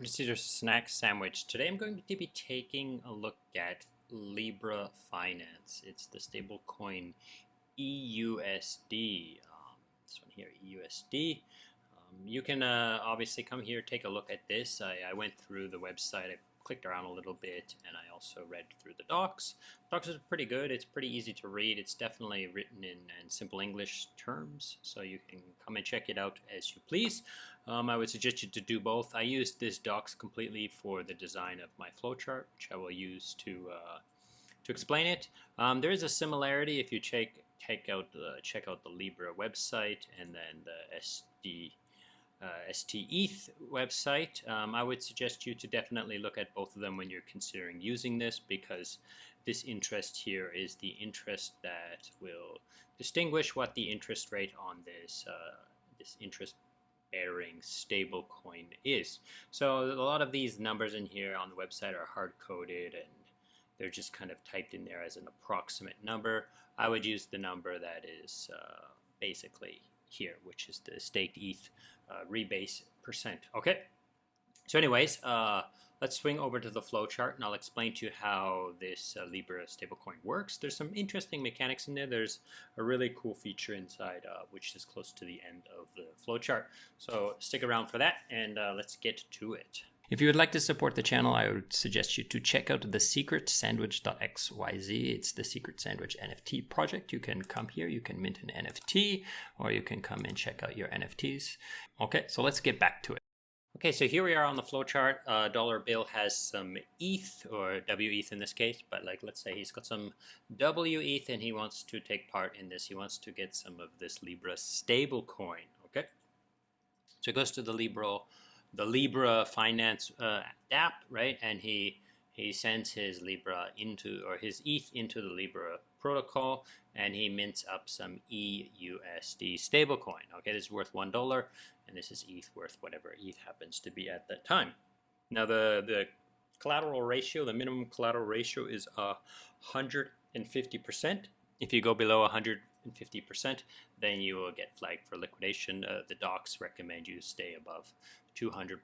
Caesar snack sandwich. Today I'm going to be taking a look at Lybra Finanace. It's the stablecoin eUSD. This one here, eUSD. You can obviously come here, take a look at this. I went through the website, I clicked around a little bit, and I also read through the docs. The docs is pretty good. It's pretty easy to read. It's definitely written in simple English terms, so you can come and check it out as you please. I would suggest you to do both. I used this docs completely for the design of my flowchart, which I will use to explain it. There is a similarity if you check out the Lybra website and then the stETH website. I would suggest you to definitely look at both of them when you're considering using this, because this interest here is the interest that will distinguish what the interest rate on this interest-bearing stablecoin is. So a lot of these numbers in here on the website are hard-coded and they're just kind of typed in there as an approximate number. I would use the number that is basically here, which is the staked ETH rebase percent. Okay, so anyways, let's swing over to the flowchart and I'll explain to you how this Lybra stablecoin works. There's some interesting mechanics in there. There's a really cool feature inside which is close to the end of the flowchart. So stick around for that and let's get to it. If you would like to support the channel, I would suggest you to check out the secretsandwich.xyz. It's the Secret Sandwich NFT project. You can come here, you can mint an NFT, or you can come and check out your NFTs. Okay, so let's get back to it. Okay, so here we are on the flowchart. Dollar bill has some ETH, or WETH in this case, but like let's say he's got some WETH and he wants to take part in this. He wants to get some of this Lybra stablecoin. Okay, so it goes to the Lybra Finanace app, right? And he sends his Lybra his ETH into the Lybra protocol, and he mints up some eUSD stablecoin. Okay, this is worth $1, and this is ETH worth whatever ETH happens to be at that time. Now the collateral ratio, the minimum collateral ratio is 150%. If you go below 150%, then you will get flagged for liquidation. The docs recommend you stay above 200%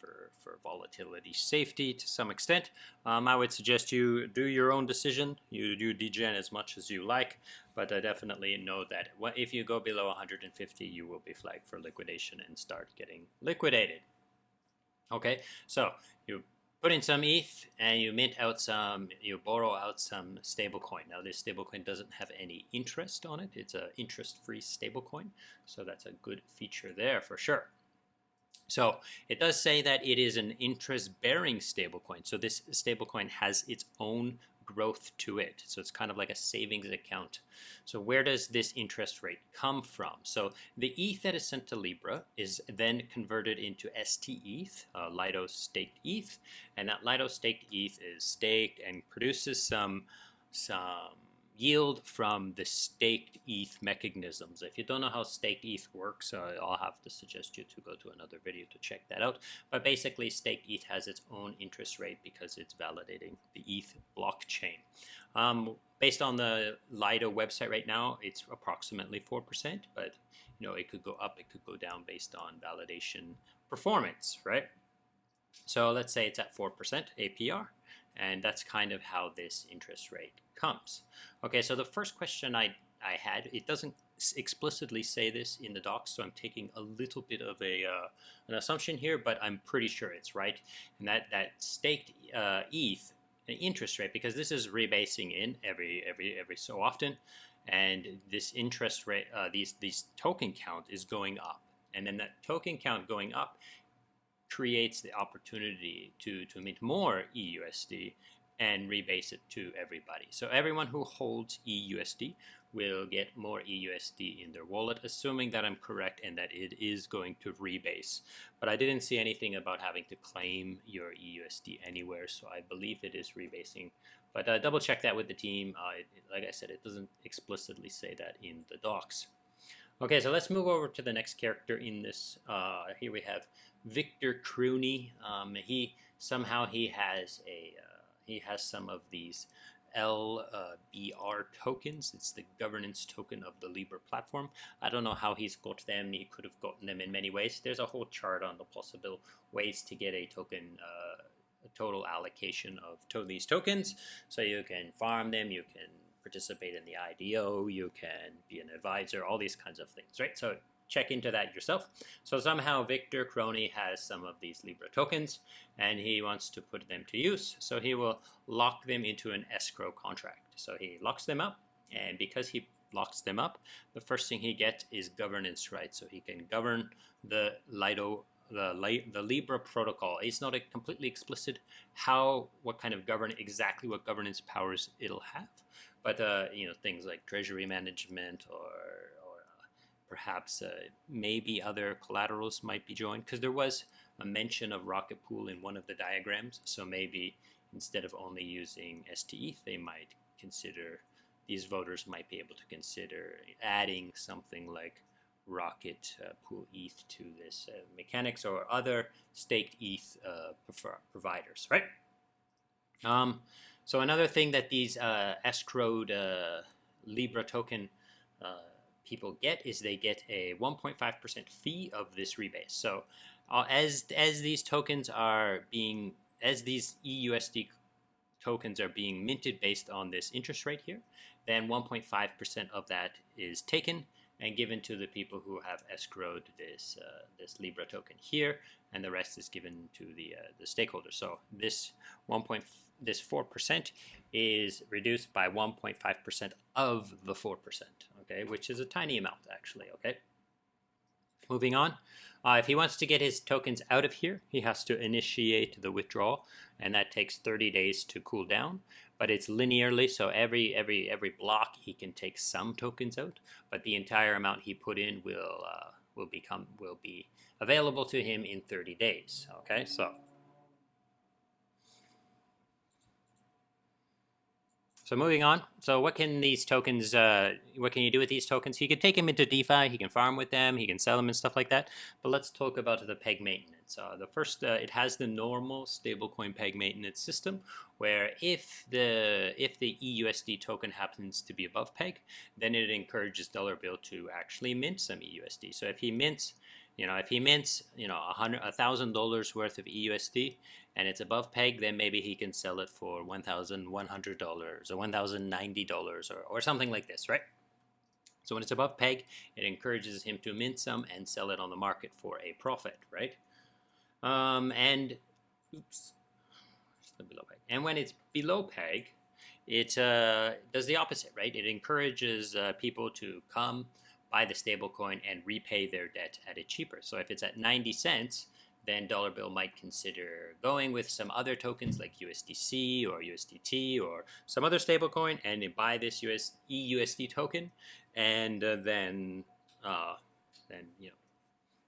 for volatility safety to some extent. I would suggest you do your own decision. You do degen as much as you like, but I definitely know that if you go below 150, you will be flagged for liquidation and start getting liquidated. Okay, so you put in some ETH and you mint out you borrow out some stablecoin. Now this stablecoin doesn't have any interest on it. It's an interest-free stablecoin, so that's a good feature there for sure. So it does say that it is an interest-bearing stablecoin. So this stablecoin has its own growth to it. So it's kind of like a savings account. So where does this interest rate come from? So the ETH that is sent to Lybra is then converted into stETH, Lido staked ETH, and that Lido staked ETH is staked and produces some yield from the staked ETH mechanisms. If you don't know how staked ETH works, I'll have to suggest you to go to another video to check that out. But basically, staked ETH has its own interest rate because it's validating the ETH blockchain. Based on the Lido website right now, it's approximately 4%, but you know, it could go up, it could go down based on validation performance, right? So let's say it's at 4% APR, and that's kind of how this interest rate comes. Okay, so the first question I had, it doesn't explicitly say this in the docs, so I'm taking a little bit of an assumption here, but I'm pretty sure it's right. And that staked ETH interest rate, because this is rebasing in every so often, and this interest rate, these token count is going up, and then that token count going up creates the opportunity to mint more eUSD and rebase it to everybody. So everyone who holds eUSD will get more eUSD in their wallet, assuming that I'm correct and that it is going to rebase. But I didn't see anything about having to claim your eUSD anywhere, so I believe it is rebasing. But double check that with the team. Like I said, it doesn't explicitly say that in the docs. Okay, so let's move over to the next character in this. Here we have Victor Crony. He has some of these LBR tokens. It's the governance token of the Lybra platform. I don't know how he's got them. He could have gotten them in many ways. There's a whole chart on the possible ways to get a token, a total allocation of these tokens. So you can farm them, you can participate in the IDO, you can be an advisor, all these kinds of things, right? So check into that yourself. So somehow Victor Crony has some of these Lybra tokens and he wants to put them to use. So he will lock them into an escrow contract. So he locks them up, and because he locks them up, the first thing he gets is governance rights. So he can govern the Lybra protocol. It's not a completely explicit what kind of exactly what governance powers it'll have, but things like treasury management or perhaps maybe other collaterals might be joined, because there was a mention of Rocket Pool in one of the diagrams. So maybe instead of only using stETH, they might consider, these voters might be able to consider adding something like Rocket Pool ETH to this mechanics, or other staked ETH providers, right? So another thing that these escrowed Lybra token people get is they get a 1.5% fee of this rebase. So as these tokens are being, as these eUSD tokens are being minted based on this interest rate here, then 1.5% of that is taken and given to the people who have escrowed this Lybra token here, and the rest is given to the stakeholders. So this 4% is reduced by 1.5% of the 4%, okay, which is a tiny amount actually, okay. Moving on, if he wants to get his tokens out of here, he has to initiate the withdrawal, and that takes 30 days to cool down. But it's linearly, so every block he can take some tokens out, but the entire amount he put in will be available to him in 30 days. Okay, So moving on, so what can these tokens, what can you do with these tokens? He can take them into DeFi, he can farm with them, he can sell them and stuff like that. But let's talk about the peg maintenance. The first, it has the normal stablecoin peg maintenance system, where if the eUSD token happens to be above peg, then it encourages dollar bill to actually mint some eUSD. So if he mints, $1,000 worth of eUSD and it's above peg, then maybe he can sell it for $1,100 or $1,090 or something like this, right? So when it's above peg, it encourages him to mint some and sell it on the market for a profit, right? And when it's below peg, it does the opposite, right? It encourages people to come buy the stablecoin and repay their debt at a cheaper. So if it's at 90 cents, then dollar bill might consider going with some other tokens like USDC or USDT or some other stablecoin and buy this eUSD token, and then pay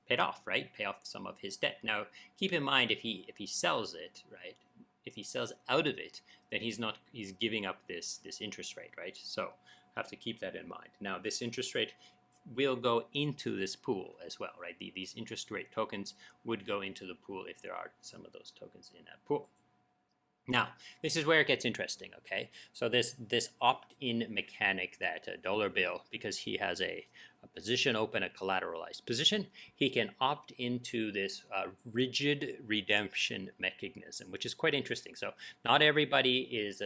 it off, right? Pay off some of his debt. Now, keep in mind, if he sells it, right? If he sells out of it, then he's giving up this interest rate, right? So have to keep that in mind. Now, this interest rate will go into this pool as well, right? These interest rate tokens would go into the pool if there are some of those tokens in that pool. Now, this is where it gets interesting, okay? So this opt-in mechanic that dollar bill, because he has a position open, a collateralized position, he can opt into this rigid redemption mechanism, which is quite interesting. So not everybody is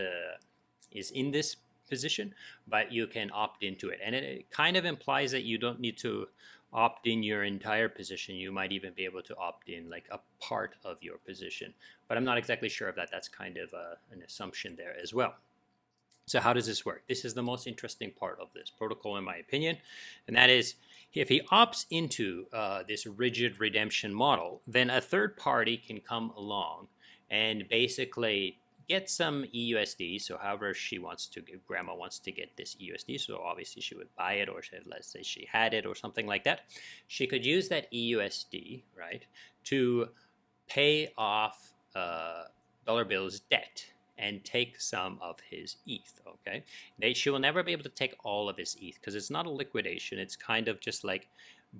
in this position, but you can opt into it, and it kind of implies that you don't need to opt in your entire position. You might even be able to opt in like a part of your position, but I'm not exactly sure of that. That's kind of an assumption there as well. So how does this work? This is the most interesting part of this protocol, in my opinion, and that is, if he opts into this rigid redemption model, then a third party can come along and basically get some eUSD. So however grandma wants to get this eUSD, so obviously she would buy it, or let's say she had it or something like that. She could use that eUSD, right, to pay off dollar bill's debt and take some of his ETH, okay? She will never be able to take all of his ETH because it's not a liquidation. It's kind of just like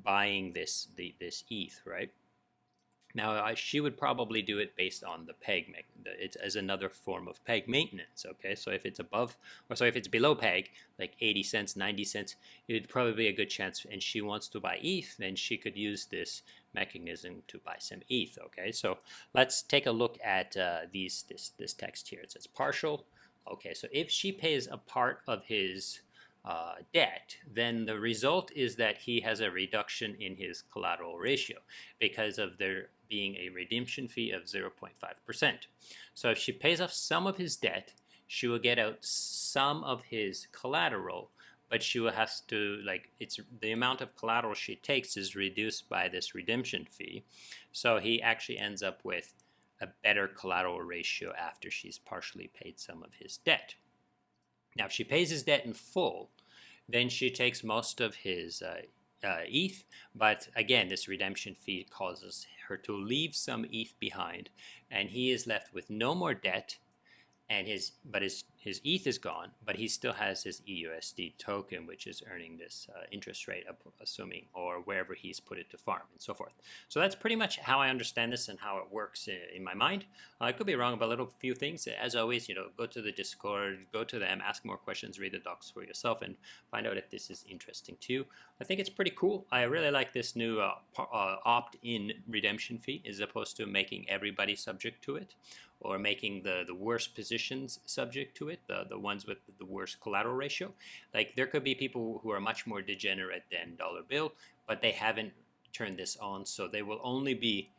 buying this ETH, right? Now, she would probably do it based on the peg. It's as another form of peg maintenance, okay? So if it's above, or so if it's below peg, like 80 cents, 90 cents, it'd probably be a good chance, and she wants to buy ETH, then she could use this mechanism to buy some ETH, okay? So let's take a look at this text here. It says partial. Okay, so if she pays a part of his debt, then the result is that he has a reduction in his collateral ratio because of there being a redemption fee of 0.5%. So if she pays off some of his debt, she will get out some of his collateral, but she will have to, like, it's the amount of collateral she takes is reduced by this redemption fee. So he actually ends up with a better collateral ratio after she's partially paid some of his debt. Now, if she pays his debt in full, then she takes most of his ETH, but again, this redemption fee causes her to leave some ETH behind, and he is left with no more debt, and his ETH is gone, but he still has his eUSD token, which is earning this interest rate, assuming, or wherever he's put it to farm, and so forth. So that's pretty much how I understand this and how it works in my mind. I could be wrong about a little few things. As always, go to the Discord, go to them, ask more questions, read the docs for yourself, and find out if this is interesting to you. I think it's pretty cool. I really like this new opt-in redemption fee, as opposed to making everybody subject to it, or making the worst positions subject to it, the ones with the worst collateral ratio. Like, there could be people who are much more degenerate than Dollar Bill, but they haven't turned this on, so they will only be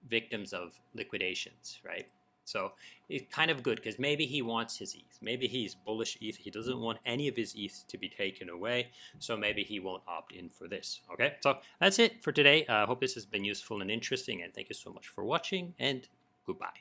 victims of liquidations, right? So it's kind of good, because maybe he wants his ETH. Maybe he's bullish ETH. He doesn't want any of his ETH to be taken away, so maybe he won't opt in for this, okay? So that's it for today. I hope this has been useful and interesting, and thank you so much for watching, and goodbye.